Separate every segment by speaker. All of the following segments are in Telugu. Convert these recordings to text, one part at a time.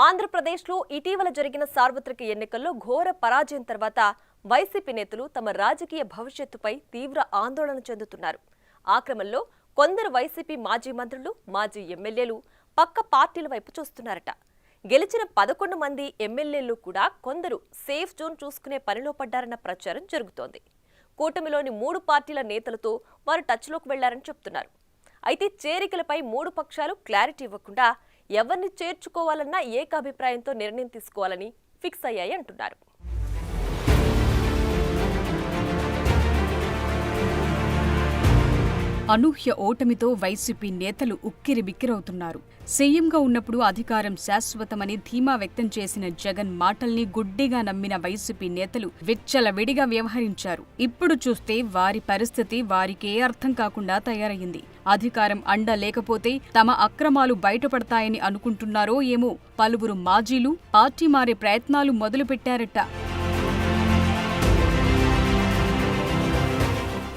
Speaker 1: ఆంధ్రప్రదేశ్లో ఇటీవల జరిగిన సార్వత్రిక ఎన్నికల్లో ఘోర పరాజయం తర్వాత వైసీపీ నేతలు తమ రాజకీయ భవిష్యత్తుపై తీవ్ర ఆందోళన చెందుతున్నారు. ఆ క్రమంలో కొందరు వైసీపీ మాజీ మంత్రులు, మాజీ ఎమ్మెల్యేలు పక్క పార్టీల వైపు చూస్తున్నారట. గెలిచిన 11 మంది ఎమ్మెల్యేలు కూడా కొందరు సేఫ్ జోన్ చూసుకునే పనిలో పడ్డారన్న ప్రచారం జరుగుతోంది. కూటమిలోని 3 పార్టీల నేతలతో వారు టచ్లోకి వెళ్లారని చెప్తున్నారు. అయితే చేరికలపై 3 పక్షాలు క్లారిటీ ఇవ్వకుండా ఎవరిని చేర్చుకోవాలన్నా ఏకాభిప్రాయంతో నిర్ణయం తీసుకోవాలని ఫిక్స్ అయ్యాయి అంటున్నారు.
Speaker 2: అనూహ్య ఓటమితో వైసీపీ నేతలు ఉక్కిరిబిక్కిరవుతున్నారు. సీఎంగా ఉన్నప్పుడు అధికారం శాశ్వతమని ధీమా వ్యక్తం చేసిన జగన్ మాటల్ని గుడ్డిగా నమ్మిన వైసీపీ నేతలు విచ్చలవిడిగా వ్యవహరించారు. ఇప్పుడు చూస్తే వారి పరిస్థితి వారికే అర్థం కాకుండా తయారయ్యింది. అధికారం అండ లేకపోతే తమ అక్రమాలు బయటపడతాయని అనుకుంటున్నారో ఏమో పలువురు మాజీలు పార్టీ మారే ప్రయత్నాలు మొదలుపెట్టారట.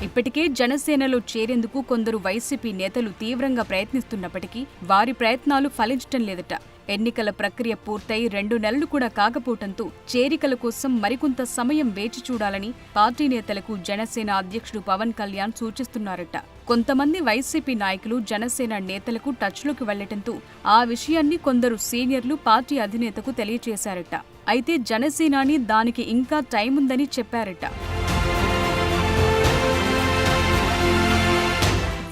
Speaker 2: ఇప్పటికే జనసేనలో చేరేందుకు కొందరు వైసీపీ నేతలు తీవ్రంగా ప్రయత్నిస్తున్నప్పటికీ వారి ప్రయత్నాలు ఫలించటం లేదట. ఎన్నికల ప్రక్రియ పూర్తయి 2 నెలలు కూడా కాకపోవడంతో చేరికల కోసం మరికొంత సమయం వేచి చూడాలని పార్టీ నేతలకు జనసేన అధ్యక్షుడు పవన్ కళ్యాణ్ సూచిస్తున్నారట. కొంతమంది వైసీపీ నాయకులు జనసేన నేతలకు టచ్లోకి వెళ్లటంతో ఆ విషయాన్ని కొందరు సీనియర్లు పార్టీ అధినేతకు తెలియచేశారట. అయితే జనసేనాని దానికి ఇంకా టైం ఉందని చెప్పారట.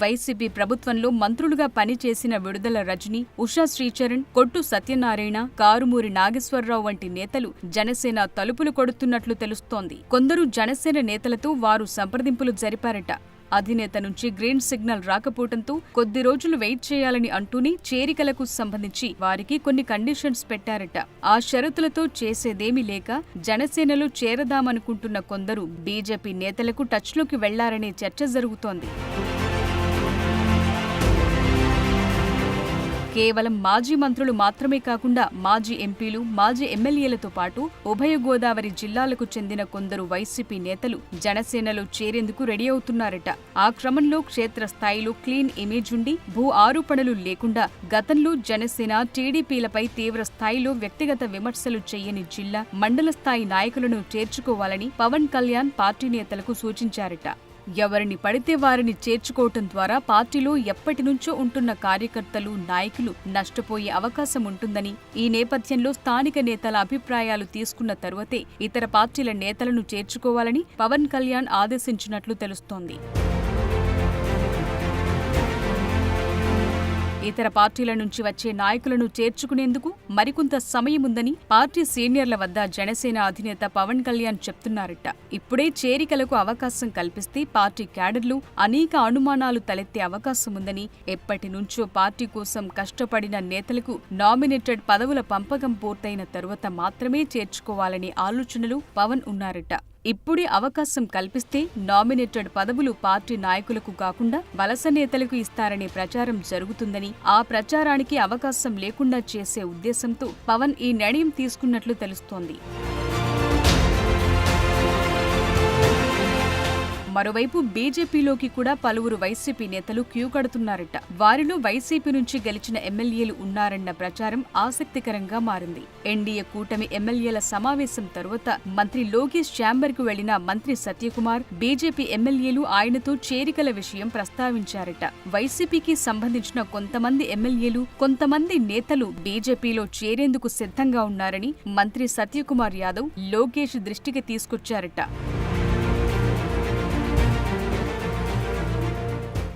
Speaker 2: వైసీపీ ప్రభుత్వంలో మంత్రులుగా పనిచేసిన విడుదల రజని, ఉషా శ్రీచరణ్, కొట్టు సత్యనారాయణ, కారుమూరి నాగేశ్వరరావు వంటి నేతలు జనసేన తలుపులు కొడుతున్నట్లు తెలుస్తోంది. కొందరు జనసేన నేతలతో వారు సంప్రదింపులు జరిపారట. అధినేత నుంచి గ్రీన్ సిగ్నల్ రాకపోవడంతో కొద్ది రోజులు వెయిట్ చేయాలని అంటూనే చేరికలకు సంబంధించి వారికి కొన్ని కండిషన్స్ పెట్టారట. ఆ షరతులతో చేసేదేమీ లేక జనసేనలో చేరదామనుకుంటున్న కొందరు బీజేపీ నేతలకు టచ్లోకి వెళ్లారనే చర్చ జరుగుతోంది. కేవలం మాజీ మంత్రులు మాత్రమే కాకుండా మాజీ ఎంపీలు, మాజీ ఎమ్మెల్యేలతో పాటు ఉభయ గోదావరి జిల్లాలకు చెందిన కొందరు వైసీపీ నేతలు జనసేనలో చేరేందుకు రెడీ అవుతున్నారట. ఆ క్రమంలో క్షేత్రస్థాయిలో క్లీన్ ఇమేజ్ ఉండి భూ ఆరోపణలు లేకుండా గతంలో జనసేన, టీడీపీలపై తీవ్ర స్థాయిలో వ్యక్తిగత విమర్శలు చేయని జిల్లా, మండల స్థాయి నాయకులను చేర్చుకోవాలని పవన్ కళ్యాణ్ పార్టీ నేతలకు సూచించారట. ఎవరిని పడితే వారిని చేర్చుకోవటం ద్వారా పార్టీలో ఎప్పటినుంచో ఉంటున్న కార్యకర్తలు, నాయకులు నష్టపోయే అవకాశం ఉంటుందని, ఈ నేపథ్యంలో స్థానిక నేతల అభిప్రాయాలు తీసుకున్న తరువాతే ఇతర పార్టీల నేతలను చేర్చుకోవాలని పవన్ కళ్యాణ్ ఆదేశించినట్లు తెలుస్తోంది. ఇతర పార్టీల నుంచి వచ్చే నాయకులను చేర్చుకునేందుకు మరికొంత సమయముందని పార్టీ సీనియర్ల వద్ద జనసేన అధినేత పవన్ కళ్యాణ్ చెప్తున్నారట. ఇప్పుడే చేరికలకు అవకాశం కల్పిస్తే పార్టీ క్యాడర్లు అనేక అనుమానాలు తలెత్తే అవకాశముందని, ఎప్పటి నుంచో పార్టీ కోసం కష్టపడిన నేతలకు నామినేటెడ్ పదవుల పంపకం పూర్తయిన తరువాత మాత్రమే చేర్చుకోవాలనే ఆలోచనలు పవన్ ఉన్నారట. ఇప్పుడే అవకాశం కల్పిస్తే నామినేటెడ్ పదవులు పార్టీ నాయకులకు కాకుండా వలస నేతలకు ఇస్తారనే ప్రచారం జరుగుతుందని, ఆ ప్రచారానికి అవకాశం లేకుండా చేసే ఉద్దేశంతో పవన్ ఈ నిర్ణయం తీసుకున్నట్లు తెలుస్తోంది. మరోవైపు బీజేపీలోకి కూడా పలువురు వైసీపీ నేతలు క్యూ కడుతున్నారట. వారిలో వైసీపీ నుంచి గెలిచిన ఎమ్మెల్యేలు ఉన్నారన్న ప్రచారం ఆసక్తికరంగా మారింది. ఎన్డీఏ కూటమి ఎమ్మెల్యేల సమావేశం తరువాత మంత్రి లోకేష్ ఛాంబర్కు వెళ్లిన మంత్రి సత్యకుమార్, బీజేపీ ఎమ్మెల్యేలు ఆయనతో చేరికల విషయం ప్రస్తావించారట. వైసీపీకి సంబంధించిన కొంతమంది ఎమ్మెల్యేలు, కొంతమంది నేతలు బీజేపీలో చేరేందుకు సిద్ధంగా ఉన్నారని మంత్రి సత్యకుమార్ యాదవ్ లోకేష్ దృష్టికి తీసుకొచ్చారట.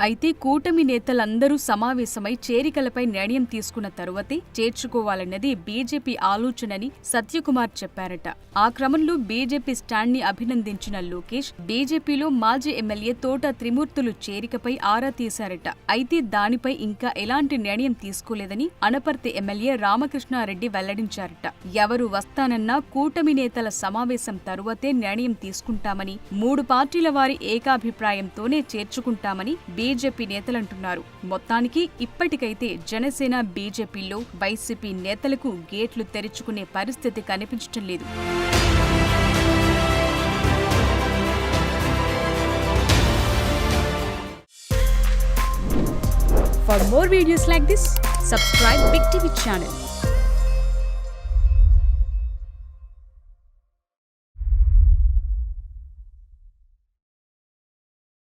Speaker 2: అయితే కూటమి నేతలందరూ సమావేశమై చేరికలపై నిర్ణయం తీసుకున్న తరువాతే చేర్చుకోవాలన్నది బీజేపీ ఆలోచనని సత్యకుమార్ చెప్పారట. ఆ క్రమంలో బీజేపీ స్టాండ్ ని అభినందించిన లోకేష్ బీజేపీలో మాజీ ఎమ్మెల్యే తోట త్రిమూర్తులు చేరికపై ఆరా తీశారట. అయితే దానిపై ఇంకా ఎలాంటి నిర్ణయం తీసుకోలేదని అనపర్తి ఎమ్మెల్యే రామకృష్ణారెడ్డి వెల్లడించారట. ఎవరు వస్తానన్నా కూటమి నేతల సమావేశం తరువాతే నిర్ణయం తీసుకుంటామని, 3 పార్టీల వారి ఏకాభిప్రాయంతోనే చేర్చుకుంటామని బీజేపీ నేతలంటున్నారు. మొత్తానికి ఇప్పటికైతే జనసేన, బీజేపీలో వైసీపీ నేతలకు గేట్లు తెరుచుకునే పరిస్థితి కనిపించటం లేదు. For more videos like this, subscribe Big TV channel.